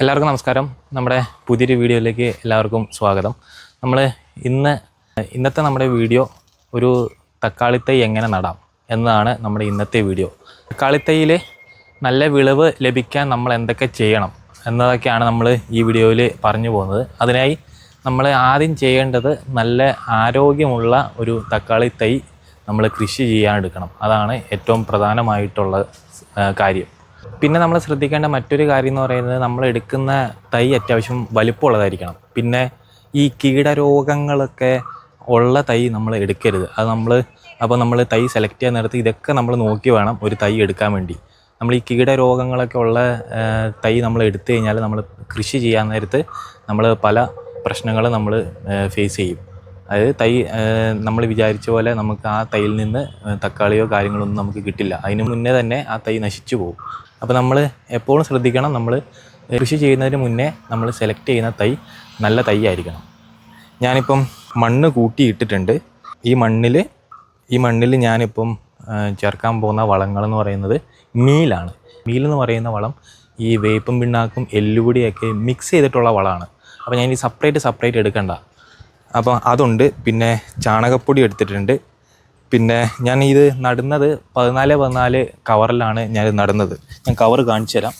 എല്ലാവർക്കും നമസ്കാരം. നമ്മുടെ പുതിയൊരു വീഡിയോയിലേക്ക് എല്ലാവർക്കും സ്വാഗതം. ഇന്നത്തെ നമ്മുടെ വീഡിയോ ഒരു തക്കാളിത്തൈ എങ്ങനെ നടാം എന്നതാണ് നമ്മുടെ ഇന്നത്തെ വീഡിയോ. തക്കാളിത്തൈയിൽ നല്ല വിളവ് ലഭിക്കാൻ നമ്മൾ എന്തൊക്കെ ചെയ്യണം എന്നതൊക്കെയാണ് നമ്മൾ ഈ വീഡിയോയിൽ പറഞ്ഞു പോകുന്നത്. അതിനായി നമ്മൾ ആദ്യം ചെയ്യേണ്ടത് നല്ല ആരോഗ്യമുള്ള ഒരു തക്കാളിത്തൈ നമ്മൾ കൃഷി ചെയ്യാനെടുക്കണം. അതാണ് ഏറ്റവും പ്രധാനമായിട്ടുള്ള കാര്യം. പിന്നെ നമ്മൾ ശ്രദ്ധിക്കേണ്ട മറ്റൊരു കാര്യം എന്ന് പറയുന്നത്, നമ്മൾ എടുക്കുന്ന തൈ അത്യാവശ്യം വലിപ്പമുള്ളതായിരിക്കണം. പിന്നെ ഈ കീടരോഗങ്ങളൊക്കെ ഉള്ള തൈ നമ്മൾ എടുക്കരുത്. അത് നമ്മൾ തൈ സെലക്ട് ചെയ്യാൻ നേരത്ത് ഇതൊക്കെ നമ്മൾ നോക്കി വേണം ഒരു തൈ എടുക്കാൻ വേണ്ടി. നമ്മൾ ഈ കീടരോഗങ്ങളൊക്കെ ഉള്ള തൈ നമ്മൾ എടുത്തു കഴിഞ്ഞാൽ നമ്മൾ കൃഷി ചെയ്യാൻ നേരത്ത് നമ്മൾ പല പ്രശ്നങ്ങൾ നമ്മൾ ഫേസ് ചെയ്യും. അതായത് തൈ നമ്മൾ വിചാരിച്ച പോലെ നമുക്ക് ആ തൈയിൽ നിന്ന് തക്കാളിയോ കാര്യങ്ങളൊന്നും നമുക്ക് കിട്ടില്ല. അതിന് മുന്നേ തന്നെ ആ തൈ നശിച്ചു പോകും. അപ്പോൾ നമ്മൾ എപ്പോഴും ശ്രദ്ധിക്കണം, നമ്മൾ കൃഷി ചെയ്യുന്നതിന് മുന്നേ നമ്മൾ സെലക്ട് ചെയ്യുന്ന തൈ നല്ല തൈ ആയിരിക്കണം. ഞാനിപ്പം മണ്ണ് കൂട്ടിയിട്ടിട്ടുണ്ട്. ഈ മണ്ണിൽ ഞാനിപ്പം ചേർക്കാൻ പോകുന്ന വളങ്ങളെന്ന് പറയുന്നത് മീലാണ്. മീലെന്ന് പറയുന്ന വളം ഈ വേപ്പും പിണ്ണാക്കും എല്ലുപൊടിയൊക്കെ മിക്സ് ചെയ്തിട്ടുള്ള വളമാണ്. അപ്പോൾ ഞാൻ ഈ സെപ്പറേറ്റ് എടുക്കണ്ട. അപ്പോൾ അതുണ്ട്. പിന്നെ ചാണകപ്പൊടി എടുത്തിട്ടുണ്ട്. പിന്നെ ഞാൻ ഇത് നടുന്നത് 14 കവറിലാണ് ഞാൻ നടുന്നത്. ഞാൻ കവർ കാണിച്ചു തരാം.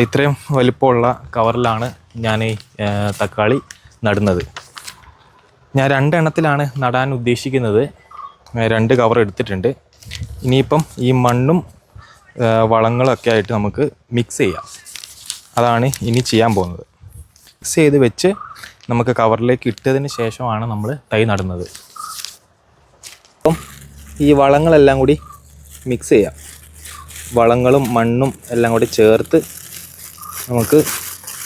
ഇത്രയും വലിപ്പമുള്ള കവറിലാണ് ഞാൻ ഈ തക്കാളി നടുന്നത്. ഞാൻ 2 എണ്ണത്തിലാണ് നടാൻ ഉദ്ദേശിക്കുന്നത്. 2 കവർ എടുത്തിട്ടുണ്ട്. ഇനിയിപ്പം ഈ മണ്ണും വളങ്ങളൊക്കെ ആയിട്ട് നമുക്ക് മിക്സ് ചെയ്യാം. അതാണ് ഇനി ചെയ്യാൻ പോകുന്നത്. മിക്സ് ചെയ്ത് വെച്ച് നമുക്ക് കവറിലേക്ക് ഇട്ടതിന് ശേഷമാണ് നമ്മൾ തൈ നടുന്നത്. അപ്പം ഈ വളങ്ങളെല്ലാം കൂടി മിക്സ് ചെയ്യാം. വളങ്ങളും മണ്ണും എല്ലാം കൂടി ചേർത്ത് നമുക്ക്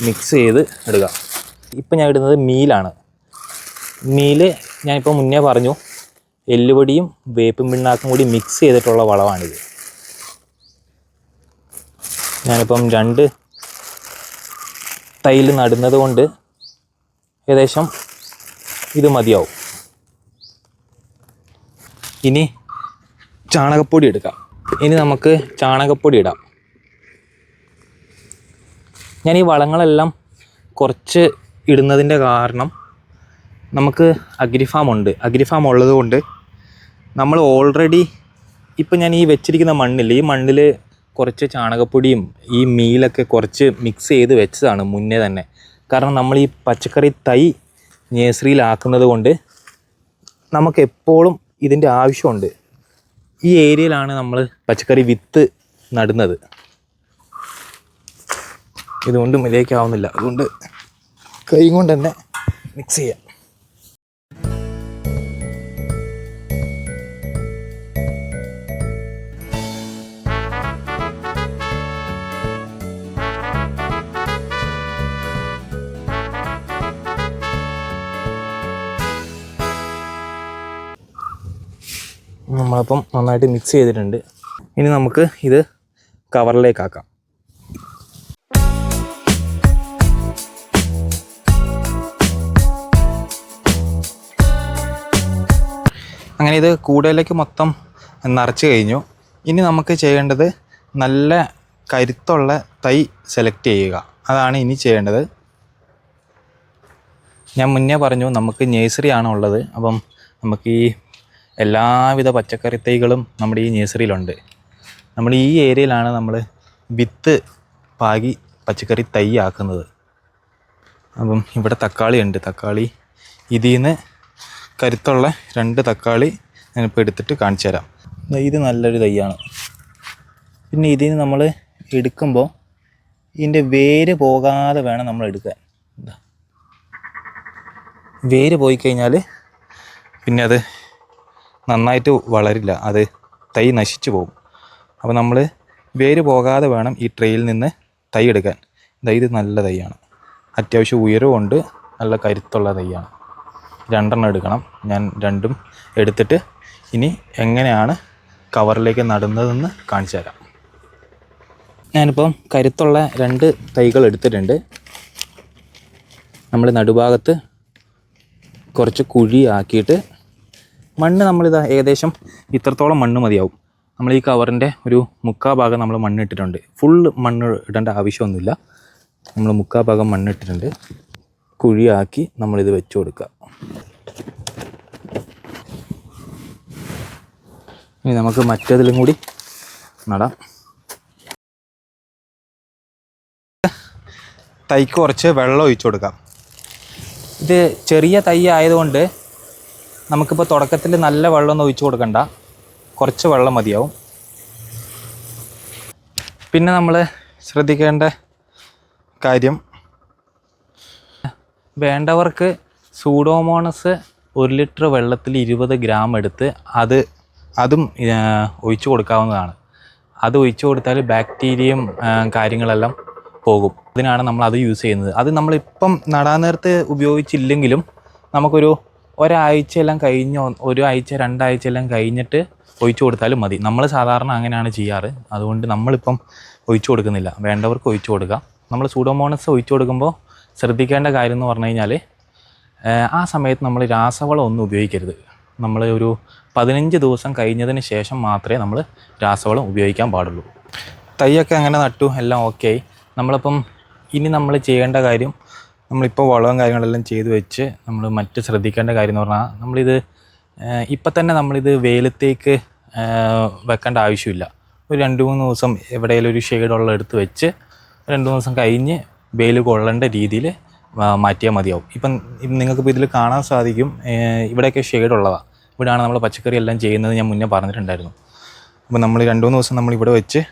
മിക്സ് ചെയ്ത് എടുക്കാം. ഇപ്പം ഞാൻ ഇടുന്നത് മീലാണ്. മീല് ഞാനിപ്പോൾ മുന്നേ പറഞ്ഞു, എല്ലുപൊടിയും വേപ്പും പിണ്ണാക്കും കൂടി മിക്സ് ചെയ്തിട്ടുള്ള വളമാണിത്. ഞാനിപ്പം 2 തൈയിൽ നടുന്നത് കൊണ്ട് ഏകദേശം ഇത് മതിയാവും. ഇനി ചാണകപ്പൊടി എടുക്കാം. ഇനി നമുക്ക് ചാണകപ്പൊടി ഇടാം. ഞാൻ ഈ വളങ്ങളെല്ലാം കുറച്ച് ഇടുന്നതിൻ്റെ കാരണം, നമുക്ക് അഗ്രിഫാം ഉണ്ട്. അഗ്രിഫാം ഉള്ളത് കൊണ്ട് നമ്മൾ ഓൾറെഡി ഇപ്പം ഞാൻ ഈ വെച്ചിരിക്കുന്ന മണ്ണിൽ, ഈ മണ്ണിൽ കുറച്ച് ചാണകപ്പൊടിയും ഈ മീലൊക്കെ കുറച്ച് മിക്സ് ചെയ്ത് വെച്ചതാണ് മുന്നേ തന്നെ. കാരണം നമ്മൾ ഈ പച്ചക്കറി തൈ നഴ്സറിയിലാക്കുന്നത് കൊണ്ട് നമുക്ക് എപ്പോഴും ഇതിൻ്റെ ആവശ്യമുണ്ട്. ഈ ഏരിയയിലാണ് നമ്മൾ പച്ചക്കറി വിത്ത് നടുന്നത്. ഇതുകൊണ്ട് മര്യാദയ്ക്കാവുന്നില്ല. അതുകൊണ്ട് കൈ കൊണ്ട് തന്നെ മിക്സ് ചെയ്യാം. നമ്മളിപ്പം നന്നായിട്ട് മിക്സ് ചെയ്തിട്ടുണ്ട്. ഇനി നമുക്ക് ഇത് കവറിലേക്കാക്കാം. അങ്ങനെ ഇത് കൂടയിലേക്ക് മൊത്തം നിറച്ച് കഴിഞ്ഞു. ഇനി നമുക്ക് ചെയ്യേണ്ടത് നല്ല കരുത്തുള്ള തൈ സെലക്ട് ചെയ്യുക. അതാണ് ഇനി ചെയ്യേണ്ടത്. ഞാൻ മുന്നേ പറഞ്ഞു നമുക്ക് നഴ്സറിയാണ് ഉള്ളത്. അപ്പം നമുക്ക് ഈ എല്ലാവിധ പച്ചക്കറി തൈകളും നമ്മുടെ ഈ നഴ്സറിയിലുണ്ട്. നമ്മൾ ഈ ഏരിയയിലാണ് നമ്മൾ വിത്ത് പാകി പച്ചക്കറി തൈ ആക്കുന്നത്. അപ്പം ഇവിടെ തക്കാളി ഉണ്ട്. ഇതിൽ നിന്ന് കരുത്തുള്ള 2 തക്കാളി ഞാനിപ്പോൾ എടുത്തിട്ട് കാണിച്ചു തരാം. ഇത് നല്ലൊരു തൈയാണ്. പിന്നെ ഇതിൽ നിന്ന് നമ്മൾ എടുക്കുമ്പോൾ ഇതിൻ്റെ വേര് പോകാതെ വേണം നമ്മൾ എടുക്കാൻ. വേര് പോയി കഴിഞ്ഞാൽ പിന്നെ അത് നന്നായിട്ട് വളരില്ല, അത് തൈ നശിച്ചു പോകും. അപ്പോൾ നമ്മൾ വേര് പോകാതെ വേണം ഈ ട്രെയിൽ നിന്ന് തൈ എടുക്കാൻ. ഇത് നല്ല തൈയാണ്. അത്യാവശ്യം ഉയരമുണ്ട്, നല്ല കരുത്തുള്ള തൈയാണ്. 2 എണ്ണം എടുക്കണം. ഞാൻ 2ഉം എടുത്തിട്ട് ഇനി എങ്ങനെയാണ് കവറിലേക്ക് നടുന്നതെന്ന് കാണിച്ചു തരാം. ഞാനിപ്പം കരുത്തുള്ള 2 തൈകൾ എടുത്തിട്ടുണ്ട്. നമ്മൾ നടുഭാഗത്ത് കുറച്ച് കുഴി ആക്കിയിട്ട് മണ്ണ് നമ്മളിതാ ഏകദേശം ഇത്രത്തോളം മണ്ണ് മതിയാവും. നമ്മൾ ഈ കവറിൻ്റെ ഒരു 3/4 ഭാഗം നമ്മൾ മണ്ണിട്ടിട്ടുണ്ട്. ഫുള്ള് മണ്ണ് ഇടേണ്ട ആവശ്യമൊന്നുമില്ല. നമ്മൾ മുക്കാൽ ഭാഗം മണ്ണിട്ടിട്ടുണ്ട്. കുഴിയാക്കി നമ്മളിത് വെച്ച് കൊടുക്കുക. ഇനി നമുക്ക് മറ്റേതിലും കൂടി നടാം. തൈക്ക് കുറച്ച് വെള്ളം ഒഴിച്ചു കൊടുക്കാം. ഇത് ചെറിയ തൈ ആയതുകൊണ്ട് നമുക്കിപ്പോൾ തുടക്കത്തിൽ നല്ല വെള്ളമൊന്നും ഒഴിച്ചു കൊടുക്കണ്ട, കുറച്ച് വെള്ളം മതിയാവും. പിന്നെ നമ്മൾ ശ്രദ്ധിക്കേണ്ട കാര്യം, വേണ്ടവർക്ക് സൂഡോമോണസ് 1 ലിറ്റർ വെള്ളത്തിൽ 20 ഗ്രാം എടുത്ത് അതും ഒഴിച്ചു കൊടുക്കാവുന്നതാണ്. അത് ഒഴിച്ചു കൊടുത്താൽ ബാക്ടീരിയയും കാര്യങ്ങളെല്ലാം പോകും. അതിനാണ് നമ്മൾ അത് യൂസ് ചെയ്യുന്നത്. അത് നമ്മളിപ്പം നടാൻ നേരത്ത് ഉപയോഗിച്ചില്ലെങ്കിലും നമുക്കൊരു ഒരാഴ്ചയെല്ലാം കഴിഞ്ഞ്, 1 ആഴ്ച 2 ആഴ്ചയെല്ലാം കഴിഞ്ഞിട്ട് ഒഴിച്ചു കൊടുത്താലും മതി. നമ്മൾ സാധാരണ അങ്ങനെയാണ് ചെയ്യാറ്. അതുകൊണ്ട് നമ്മളിപ്പം ഒഴിച്ചു കൊടുക്കുന്നില്ല. വേണ്ടവർക്ക് ഒഴിച്ചു കൊടുക്കാം. നമ്മൾ സൂഡോമോണസ് ഒഴിച്ചു കൊടുക്കുമ്പോൾ ശ്രദ്ധിക്കേണ്ട കാര്യം എന്ന് പറഞ്ഞു കഴിഞ്ഞാൽ, ആ സമയത്ത് നമ്മൾ രാസവളം ഒന്നും ഉപയോഗിക്കരുത്. നമ്മൾ ഒരു 15 ദിവസം കഴിഞ്ഞതിന് ശേഷം മാത്രമേ നമ്മൾ രാസവളം ഉപയോഗിക്കാൻ പാടുള്ളൂ. തൈയൊക്കെ അങ്ങനെ നട്ടു, എല്ലാം ഓക്കെ ആയി. നമ്മളിപ്പം ഇനി നമ്മൾ ചെയ്യേണ്ട കാര്യം, നമ്മളിപ്പോൾ വളവും കാര്യങ്ങളെല്ലാം ചെയ്ത് വെച്ച് നമ്മൾ മറ്റ് ശ്രദ്ധിക്കേണ്ട കാര്യം എന്ന് പറഞ്ഞാൽ, നമ്മളിത് ഇപ്പം തന്നെ നമ്മളിത് വെയിലത്തേക്ക് വെക്കേണ്ട ആവശ്യമില്ല. ഒരു 2-3 ദിവസം എവിടെയെങ്കിലും ഒരു ഷെയ്ഡുള്ള എടുത്ത് വെച്ച് 2-3 ദിവസം കഴിഞ്ഞ് വെയിൽ കൊള്ളേണ്ട രീതിയിൽ മാറ്റിയാൽ മതിയാവും. ഇപ്പം നിങ്ങൾക്കിപ്പോൾ ഇതിൽ കാണാൻ സാധിക്കും, ഇവിടെയൊക്കെ ഷെയ്ഡുള്ളതാണ്. ഇവിടെയാണ് നമ്മൾ പച്ചക്കറി എല്ലാം ചെയ്യുന്നത്, ഞാൻ മുന്നേ പറഞ്ഞിട്ടുണ്ടായിരുന്നു. അപ്പോൾ നമ്മൾ 2-3 ദിവസം നമ്മളിവിടെ വെച്ച്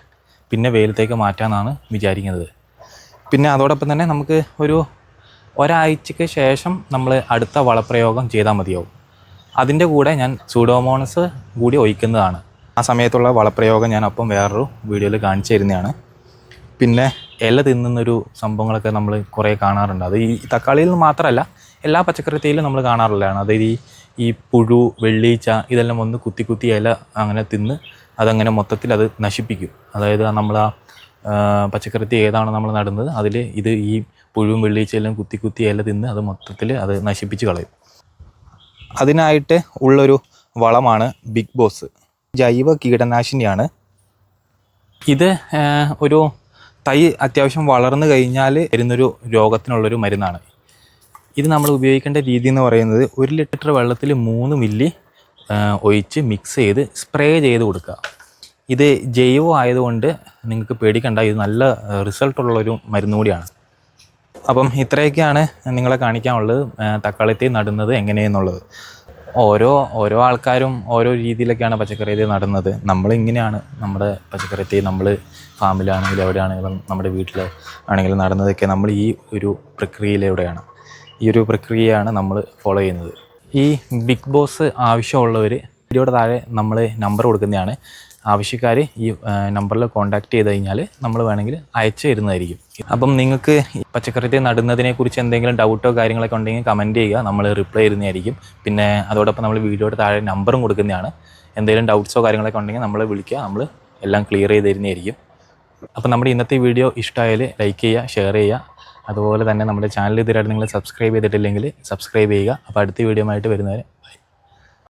പിന്നെ വെയിലത്തേക്ക് മാറ്റാമെന്നാണ് വിചാരിക്കുന്നത്. പിന്നെ അതോടൊപ്പം തന്നെ നമുക്ക് ഒരാഴ്ചയ്ക്ക് ശേഷം നമ്മൾ അടുത്ത വളപ്രയോഗം ചെയ്താൽ മതിയാവും. അതിൻ്റെ കൂടെ ഞാൻ സൂഡോമോണസ് കൂടി ഒഴിക്കുന്നതാണ്. ആ സമയത്തുള്ള വളപ്രയോഗം ഞാൻ അപ്പം വേറൊരു വീഡിയോയിൽ കാണിച്ചു തരുന്നതാണ്. പിന്നെ ഇല തിന്നുന്നൊരു സംഭവങ്ങളൊക്കെ നമ്മൾ കുറേ കാണാറുണ്ട്. അത് ഈ തക്കാളിയിൽ നിന്ന് മാത്രമല്ല, എല്ലാ പച്ചക്കറി തൈയിലും നമ്മൾ കാണാറുള്ളതാണ്. അതായത് ഈ പുഴു, വെള്ളീച്ച ഇതെല്ലാം വന്ന് കുത്തി ഇല അങ്ങനെ തിന്ന് അതങ്ങനെ മൊത്തത്തിൽ അത് നശിപ്പിക്കും. അതായത് നമ്മൾ പച്ചക്കറി തൈ ഏതാണോ നമ്മൾ നടുന്നത് അതിൽ ഈ പുഴുവും വെള്ളീച്ചയെല്ലാം കുത്തി ഇല തിന്ന് അത് മൊത്തത്തിൽ അത് നശിപ്പിച്ച് കളയും. അതിനായിട്ട് ഉള്ളൊരു വളമാണ് ബിഗ് ബോസ്. ജൈവ കീടനാശിനിയാണ് ഇത്. ഒരു തൈ അത്യാവശ്യം വളർന്നു കഴിഞ്ഞാൽ വരുന്നൊരു രോഗത്തിനുള്ളൊരു മരുന്നാണ്. ഇത് നമ്മൾ ഉപയോഗിക്കേണ്ട രീതി എന്ന് പറയുന്നത്, 1 ലിറ്റർ വെള്ളത്തിൽ 3 മില്ലി ഒഴിച്ച് മിക്സ് ചെയ്ത് സ്പ്രേ ചെയ്ത് കൊടുക്കുക. ഇത് ജൈവം ആയതുകൊണ്ട് നിങ്ങൾക്ക് പേടിക്കണ്ട, ഇത് നല്ല റിസൾട്ടുള്ളൊരു മരുന്ന് കൂടിയാണ്. അപ്പം ഇത്രയൊക്കെയാണ് നിങ്ങളെ കാണിക്കാനുള്ളത്, തക്കാളി തൈ നടുന്നത് എങ്ങനെയെന്നുള്ളത്. ഓരോ ആൾക്കാരും ഓരോ രീതിയിലൊക്കെയാണ് പച്ചക്കറി തൈ നടുന്നത്. നമ്മളിങ്ങനെയാണ് നമ്മുടെ പച്ചക്കറി തൈ, നമ്മൾ ഫാമിലാണെങ്കിലും എവിടെയാണെങ്കിലും നമ്മുടെ വീട്ടിൽ ആണെങ്കിലും നടുന്നതൊക്കെ നമ്മൾ ഈ ഒരു പ്രക്രിയയിലൂടെയാണ്. ഈ ഒരു പ്രക്രിയയാണ് നമ്മൾ ഫോളോ ചെയ്യുന്നത്. ഈ ബിഗ് ബോസ് ആവശ്യമുള്ളവർ വീഡിയോയുടെ താഴെ നമ്മൾ നമ്പർ കൊടുക്കുന്നതാണ്. ആവശ്യക്കാർ ഈ നമ്പറിൽ കോൺടാക്റ്റ് ചെയ്ത് കഴിഞ്ഞാൽ നമ്മൾ വേണമെങ്കിൽ അയച്ചു തരുന്നതായിരിക്കും. അപ്പം നിങ്ങൾക്ക് പച്ചക്കറി തൈ നടുന്നതിനെക്കുറിച്ച് എന്തെങ്കിലും ഡൗട്ടോ കാര്യങ്ങളൊക്കെ ഉണ്ടെങ്കിൽ കമൻറ്റ് ചെയ്യുക, നമ്മൾ റിപ്ലൈ തരുന്നതായിരിക്കും. പിന്നെ അതോടൊപ്പം നമ്മൾ വീഡിയോയുടെ താഴെ നമ്പറും കൊടുക്കുന്നതാണ്. എന്തെങ്കിലും ഡൗട്ട്സോ കാര്യങ്ങളൊക്കെ ഉണ്ടെങ്കിൽ നമ്മൾ വിളിക്കുക, നമ്മൾ എല്ലാം ക്ലിയർ ചെയ്ത് തരുന്നതായിരിക്കും. അപ്പോൾ നമ്മുടെ ഇന്നത്തെ വീഡിയോ ഇഷ്ടമായാൽ ലൈക്ക് ചെയ്യുക, ഷെയർ ചെയ്യുക. അതുപോലെ തന്നെ നമ്മുടെ ചാനൽ ഇതുവരെയായിട്ട് നിങ്ങൾ സബ്സ്ക്രൈബ് ചെയ്തിട്ടില്ലെങ്കിൽ സബ്സ്ക്രൈബ് ചെയ്യുക. അപ്പോൾ അടുത്ത വീഡിയോ ആയിട്ട് വരുന്നവരെ